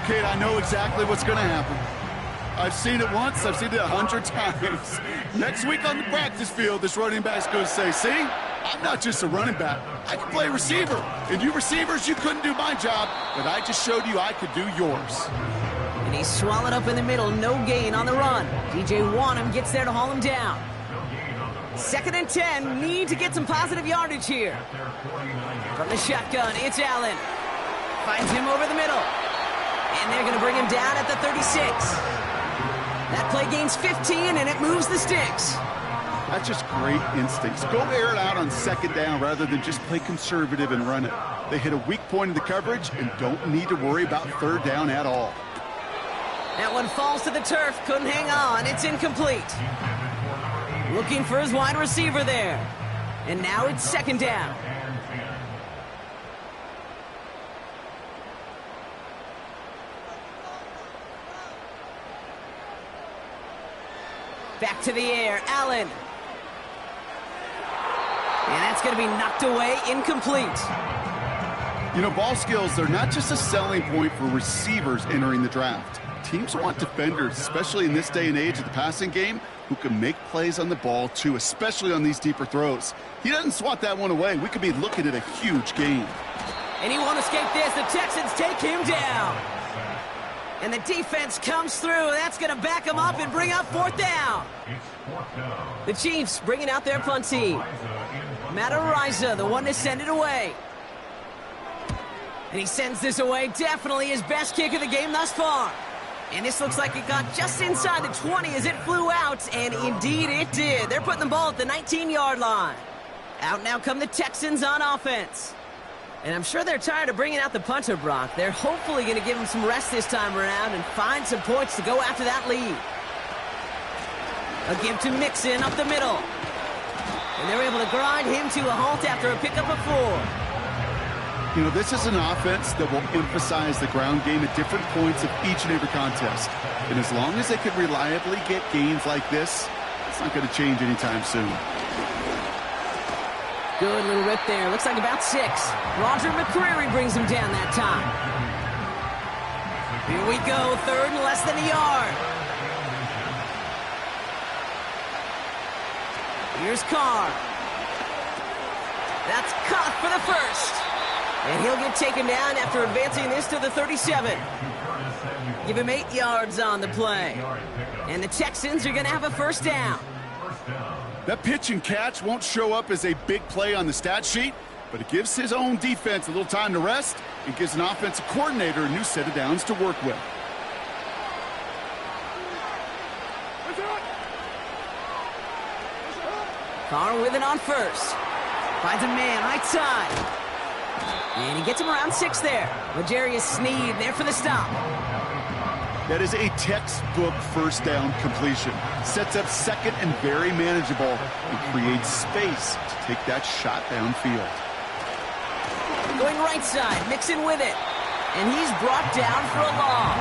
C: Okay, I know exactly what's going to happen. I've seen it once, I've seen it 100 times. Next week on the practice field, this running back's going to say, see, I'm not just a running back. I can play receiver. And you receivers, you couldn't do my job, but I just showed you I could do yours.
B: And he's swallowed up in the middle, no gain on the run. DJ Wanham gets there to haul him down. 2nd and 10, need to get some positive yardage here. From the shotgun, it's Allen. Finds him over the middle. And they're going to bring him down at the 36. That play gains 15, and it moves the sticks.
C: That's just great instincts. Go air it out on 2nd down rather than just play conservative and run it. They hit a weak point in the coverage and don't need to worry about 3rd down at all.
B: That one falls to the turf, couldn't hang on, it's incomplete. Looking for his wide receiver there. And now it's 2nd down. Back to the air, Allen. And that's going to be knocked away, incomplete.
C: You know, ball skills, they're not just a selling point for receivers entering the draft. Teams want defenders, especially in this day and age of the passing game, who can make plays on the ball, too, especially on these deeper throws. He doesn't swat that one away. We could be looking at a huge game.
B: And he won't escape this. The Texans take him down. And the defense comes through. That's going to back him up and bring up 4th down. The Chiefs bringing out their punt team. Matt Araiza, the one to send it away. And he sends this away. Definitely his best kick of the game thus far. And this looks like it got just inside the 20 as it flew out, and indeed it did. They're putting the ball at the 19-yard line. Out now come the Texans on offense. And I'm sure they're tired of bringing out the punter, Brock. They're hopefully going to give him some rest this time around and find some points to go after that lead. A give to Mixon up the middle. And they're able to grind him to a halt after a pickup of 4.
C: You know, this is an offense that will emphasize the ground game at different points of each and every contest. And as long as they can reliably get gains like this, it's not going to change anytime soon.
B: Good little rip there. Looks like about 6. Roger McCreary brings him down that time. Here we go. 3rd and less than a yard. Here's Carr. That's caught for the first. And he'll get taken down after advancing this to the 37. Give him 8 yards on the play. And the Texans are going to have a first down.
C: That pitch and catch won't show up as a big play on the stat sheet, but it gives his own defense a little time to rest and gives an offensive coordinator a new set of downs to work with.
B: Carr with it on first. Finds a man right side. And he gets him around 6 there. L'Jarius Sneed there for the stop.
C: That is a textbook first down completion. Sets up second and very manageable and creates space to take that shot downfield.
B: Going right side, Mixon with it. And he's brought down for a loss.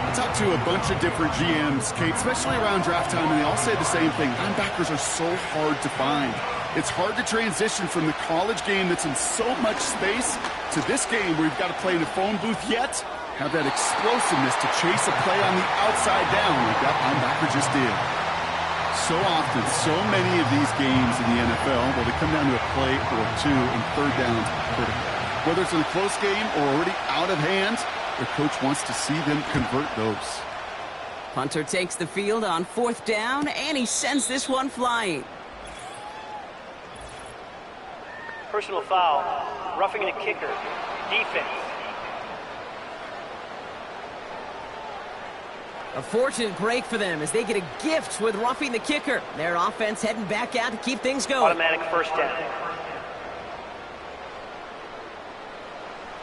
C: I talked to a bunch of different GMs, Kate, especially around draft time, and they all say the same thing. Linebackers are so hard to find. It's hard to transition from the college game that's in so much space to this game where you've got to play in a phone booth yet have that explosiveness to chase a play on the outside down like that linebacker just did. So often, so many of these games in the NFL, well, they come down to a play or two, and third downs critical. Whether it's in a close game or already out of hand, their coach wants to see them convert those.
B: Punter takes the field on 4th down, and he sends this one flying.
F: Personal foul, roughing the kicker, defense.
B: A fortunate break for them as they get a gift with roughing the kicker. Their offense heading back out to keep things going.
F: Automatic first down.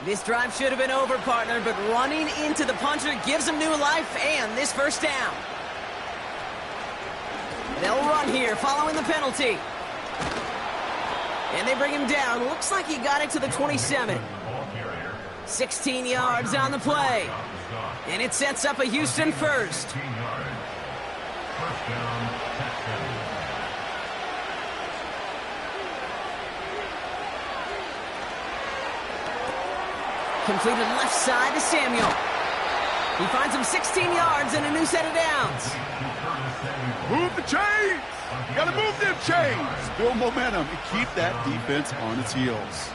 B: This drive should have been over, partner, but running into the punter gives them new life and this first down. They'll run here following the penalty. And they bring him down. Looks like he got it to the 27. 16 yards on the play. And it sets up a Houston first. Completed left side to Samuel. He finds him 16 yards and a new set of downs.
C: Move the chains! You gotta move them chains! Build momentum and keep that defense on its heels.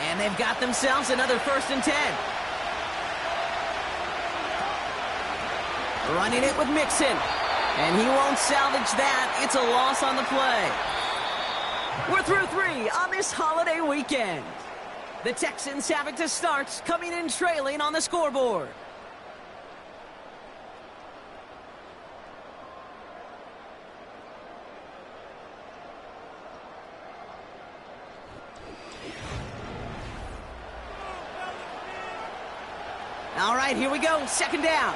B: And they've got themselves another 1st and 10. Running it with Mixon. And he won't salvage that. It's a loss on the play. We're through 3 on this holiday weekend. The Texans having to start, coming in trailing on the scoreboard. All right, here we go. 2nd down.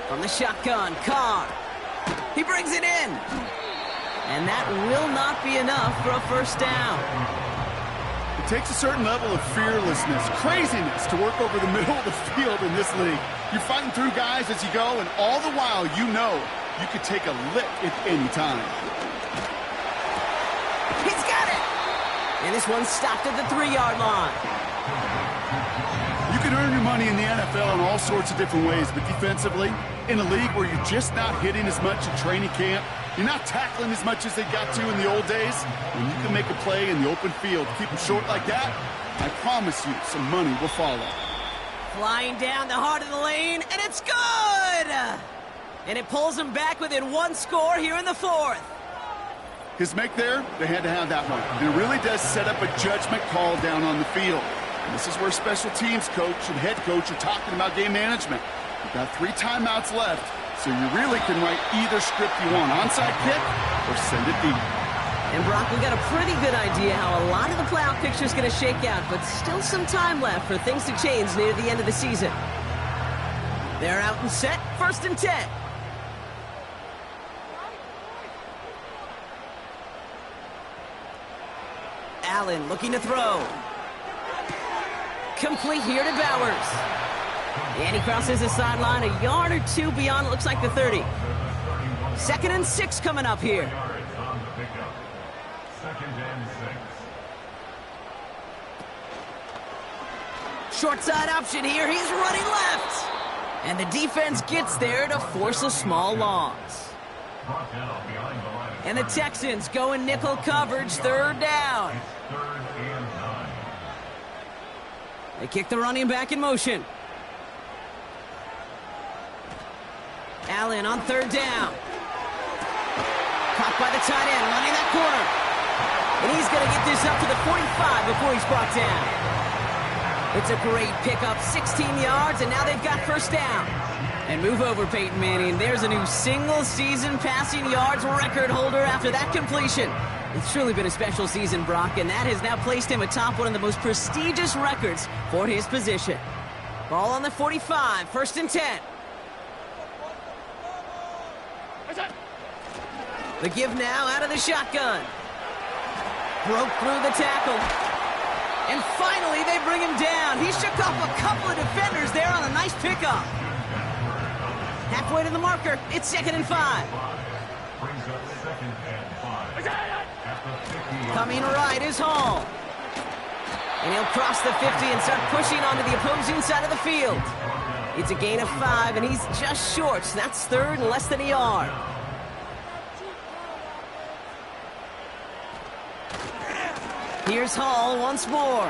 B: From the shotgun, Carr. He brings it in. And that will not be enough for a first down.
C: It takes a certain level of fearlessness, craziness to work over the middle of the field in this league. You're fighting through guys as you go, and all the while you know you could take a lick at any time.
B: He's got it! And this one stopped at the 3-yard line.
C: You can earn your money in the NFL in all sorts of different ways, but defensively, in a league where you're just not hitting as much at training camp, You're not tackling as much as they got to in the old days. When you can make a play in the open field, keep them short like that, I promise you some money will follow.
B: Flying down the heart of the lane, and it's good! And it pulls them back within one score here in the fourth.
C: His make there, they had to have that one. And it really does set up a judgment call down on the field. And this is where special teams coach and head coach are talking about game management. You've got 3 timeouts left, so you really can write either script you want. Onside kick or send it deep.
B: And Brock, we got a pretty good idea how a lot of the playoff picture is going to shake out, but still some time left for things to change near the end of the season. They're out and set, 1st and 10. Allen looking to throw. Complete here to Bowers. And he crosses the sideline a yard or 2 beyond, it looks like the 30. 2nd and 6 coming up here. Short side option here. He's running left. And the defense gets there to force a small loss. And the Texans go in nickel coverage, 3rd down. They kick the running back in motion. Allen on 3rd down. Caught by the tight end, running that corner. And he's going to get this up to the 45 before he's brought down. It's a great pickup, 16 yards, and now they've got 1st down. And move over, Peyton Manning. There's a new single-season passing yards record holder after that completion. It's truly been a special season, Brock, and that has now placed him atop one of the most prestigious records for his position. Ball on the 45, 1st and 10. The give now out of the shotgun. Broke through the tackle. And finally, they bring him down. He shook off a couple of defenders there on a nice pickup. Halfway to the marker. It's 2nd and 5. Coming right is Hall. And he'll cross the 50 and start pushing onto the opposing side of the field. It's a gain of 5, and he's just short. So that's 3rd and less than a yard. Here's Hall once more.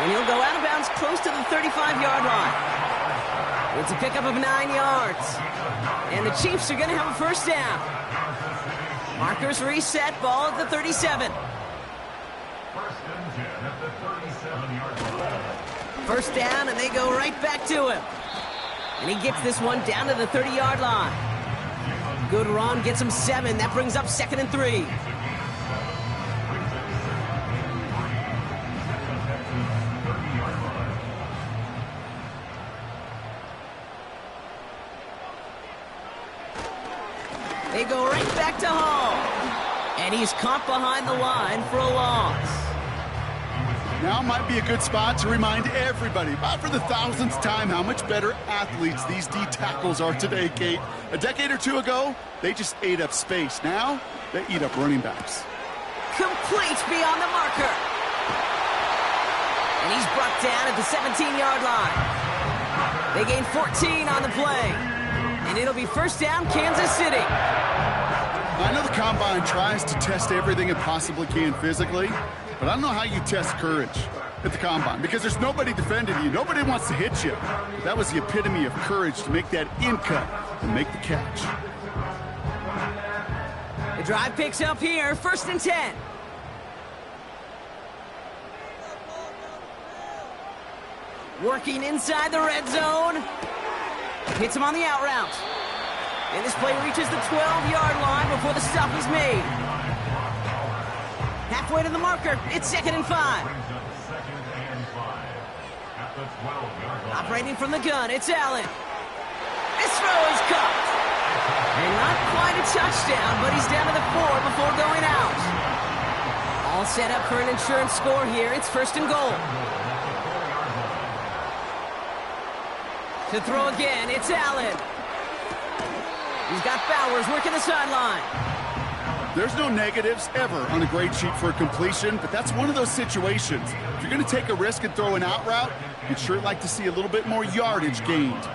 B: And he'll go out of bounds close to the 35-yard line. It's a pickup of 9 yards. And the Chiefs are going to have a 1st down. Markers reset, ball at the 37. 1st down, and they go right back to him. And he gets this one down to the 30-yard line. Good run, gets him 7. That brings up 2nd and 3. They go right back to Hall. And he's caught behind the line for a loss.
C: Now might be a good spot to remind everybody, about for the 1000th time, how much better athletes these D tackles are today, Kate. A decade or 2 ago, they just ate up space. Now, they eat up running backs.
B: Complete beyond the marker. And he's brought down at the 17-yard line. They gain 14 on the play. And it'll be 1st down, Kansas City.
C: I know the Combine tries to test everything it possibly can physically, but I don't know how you test courage at the Combine, because there's nobody defending you. Nobody wants to hit you. But that was the epitome of courage to make that in cut and make the catch.
B: The drive picks up here, 1st and 10. Working inside the red zone. Hits him on the out route. And this play reaches the 12-yard line before the stop is made. Halfway to the marker. It's 2nd and 5. Operating from the gun, it's Allen. This throw is caught. And not quite a touchdown, but he's down to the 4 before going out. All set up for an insurance score here. It's 1st and goal. To throw again, it's Allen. He's got Bowers working the sideline.
C: There's no negatives ever on a grade sheet for a completion, but that's one of those situations. If you're going to take a risk and throw an out route, you'd sure like to see a little bit more yardage gained.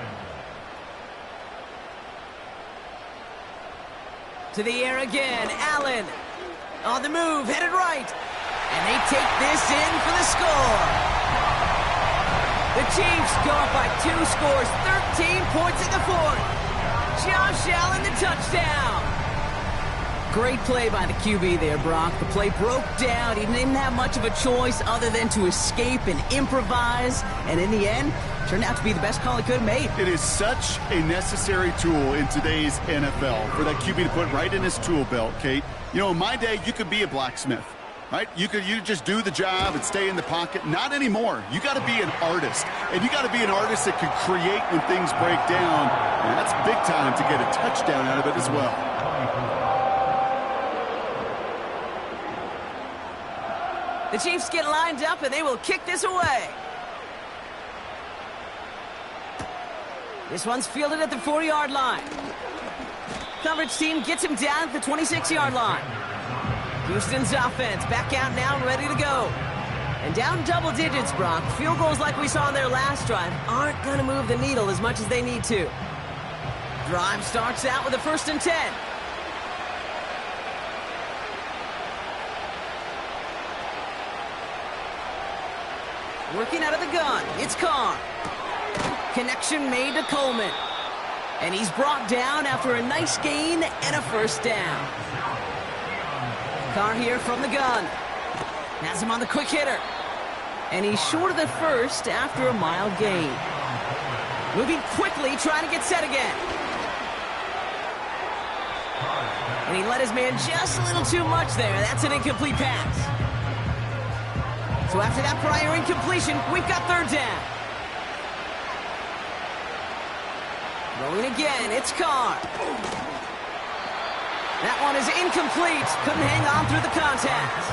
B: To the air again. Allen on the move, headed right. And they take this in for the score. The Chiefs go up by 2 scores, 13 points in the fourth. Josh Allen, the touchdown. Great play by the QB there, Brock. The play broke down. He didn't have much of a choice other than to escape and improvise. And in the end, turned out to be the best call he could have made.
C: It is such a necessary tool in today's NFL for that QB to put right in his tool belt, Kate. You know, in my day, you could be a blacksmith, right? You just do the job and stay in the pocket. Not anymore. You got to be an artist. And you got to be an artist that can create when things break down. And that's big time to get a touchdown out of it as well.
B: The Chiefs get lined up, and they will kick this away. This one's fielded at the 40-yard line. Coverage team gets him down at the 26-yard line. Houston's offense back out now and ready to go. And down double digits, Brock. Field goals like we saw in their last drive aren't going to move the needle as much as they need to. Drive starts out with a 1st and 10. Working out of the gun, it's Carr. Connection made to Coleman. And he's brought down after a nice gain and a 1st down. Carr here from the gun. Has him on the quick hitter. And he's short of the 1st after a mild gain. Moving quickly, trying to get set again. And he let his man just a little too much there. That's an incomplete pass. So after that prior incompletion, we've got 3rd down. Rolling again, it's Carr. That one is incomplete. Couldn't hang on through the contact.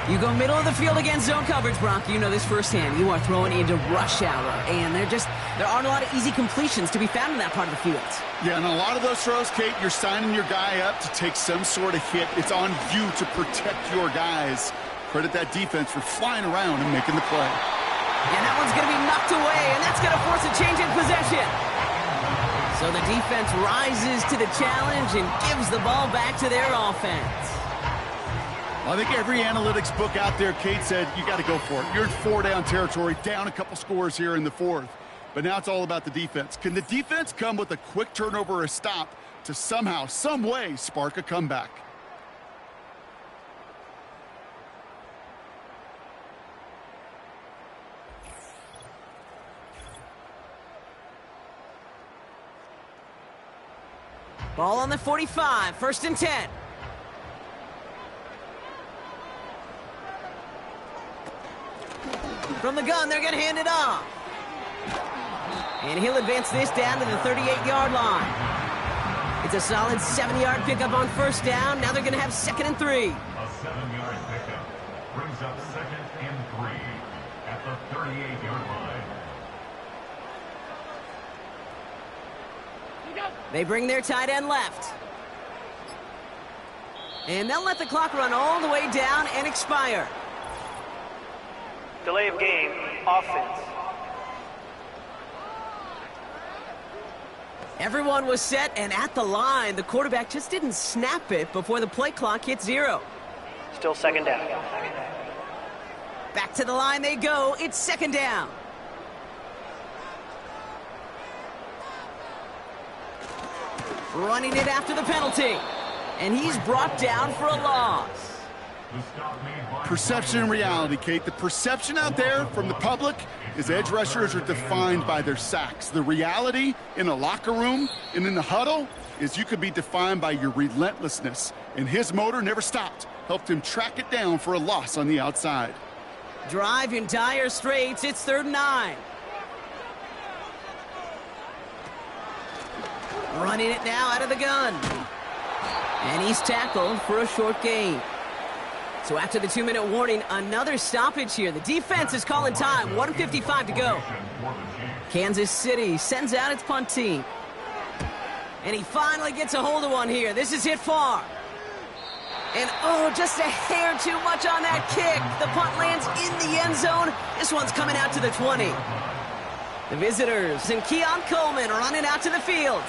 B: You go middle of the field against zone coverage, Brock. You know this firsthand. You are throwing into rush hour, and there aren't a lot of easy completions to be found in that part of the field.
C: Yeah, and a lot of those throws, Kate, you're signing your guy up to take some sort of hit. It's on you to protect your guys. Credit that defense for flying around and making the play.
B: And that one's going to be knocked away, and that's going to force a change in possession. So the defense rises to the challenge and gives the ball back to their offense.
C: Well, I think every analytics book out there, Kate, said you got to go for it. You're in 4-down territory, down a couple scores here in the 4th. But now it's all about the defense. Can the defense come with a quick turnover or a stop to somehow, some way, spark a comeback?
B: Ball on the 45, 1st and 10. From the gun, they're going to hand it off. And he'll advance this down to the 38-yard line. It's a solid 7-yard pickup on 1st down. Now they're going to have 2nd and 3.
D: A 7-yard pickup brings up 2nd and 3 at the 38-yard line.
B: They bring their tight end left. And they'll let the clock run all the way down and expire.
F: Delay of game, offense.
B: Everyone was set and at the line. The quarterback just didn't snap it before the play clock hit 0.
F: Still 2nd down.
B: Back to the line they go. It's 2nd down. Running it after the penalty. And he's brought down for a loss.
C: Perception and reality, Kate. The perception out there from the public is edge rushers are defined by their sacks. The reality in a locker room and in the huddle is you could be defined by your relentlessness. And his motor never stopped. Helped him track it down for a loss on the outside.
B: Drive in dire straits. It's 3rd and 9. Running it now out of the gun. And he's tackled for a short gain. So after the 2-minute warning, another stoppage here. The defense is calling time. 1:55 to go. Kansas City sends out its punt team. And he finally gets a hold of one here. This is hit far. And, oh, just a hair too much on that kick. The punt lands in the end zone. This one's coming out to the 20. The visitors and Keon Coleman running out to the field.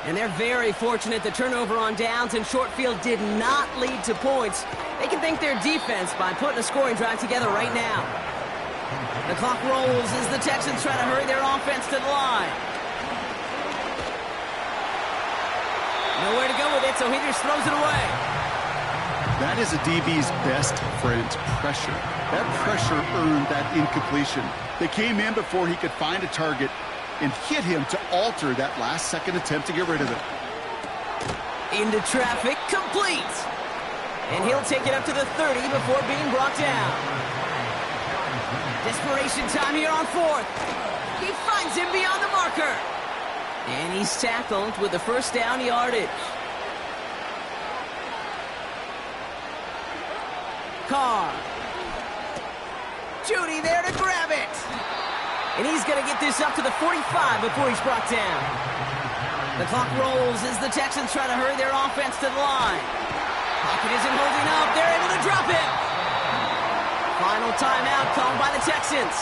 B: And they're very fortunate the turnover on downs and short field did not lead to points. They can thank their defense by putting a scoring drive together right now. The clock rolls as the Texans try to hurry their offense to the line. Nowhere to go with it, so he just throws it away.
C: That is a DB's best friend, pressure. That pressure earned that incompletion. They came in before he could find a target and hit him to alter that last-second attempt to get rid of it.
B: Into traffic, complete. And he'll take it up to the 30 before being brought down. Desperation time here on fourth. He finds him beyond the marker. And he's tackled with the first down yardage. Carr. Judy there to grab it. And he's going to get this up to the 45 before he's brought down. The clock rolls as the Texans try to hurry their offense to the line. Pocket isn't holding up. They're able to drop it. Final timeout called by the Texans.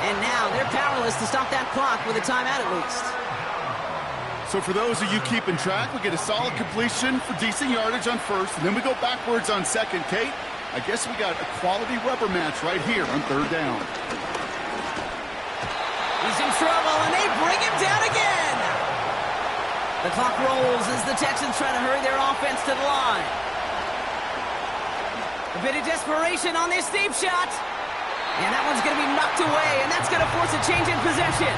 B: And now they're powerless to stop that clock with a timeout at least.
C: So for those of you keeping track, we get a solid completion for decent yardage on first, and then we go backwards on second. Kate, I guess we got a quality rubber match right here on third down.
B: He's in trouble, and they bring him down again. The clock rolls as the Texans try to hurry their offense to the line. A bit of desperation on this deep shot. And that one's going to be knocked away, and that's going to force a change in possession.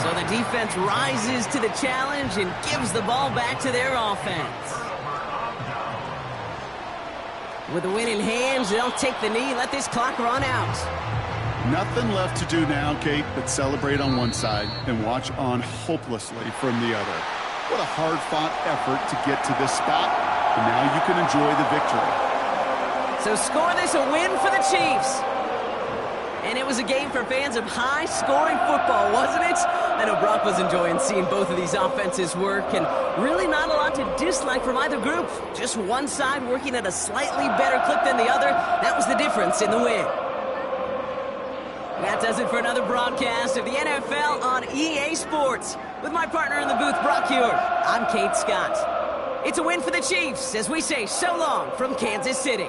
B: So the defense rises to the challenge and gives the ball back to their offense. With the win in hands, they'll take the knee, let this clock run out.
C: Nothing left to do now, Kate, but celebrate on one side and watch on hopelessly from the other. What a hard-fought effort to get to this spot, and now you can enjoy the victory.
B: So score this a win for the Chiefs. And it was a game for fans of high-scoring football, wasn't it? I know Brock was enjoying seeing both of these offenses work, and really not a lot to dislike from either group. Just one side working at a slightly better clip than the other. That was the difference in the win. That does it for another broadcast of the NFL on EA Sports. With my partner in the booth, Brock Huard, I'm Kate Scott. It's a win for the Chiefs as we say so long from Kansas City.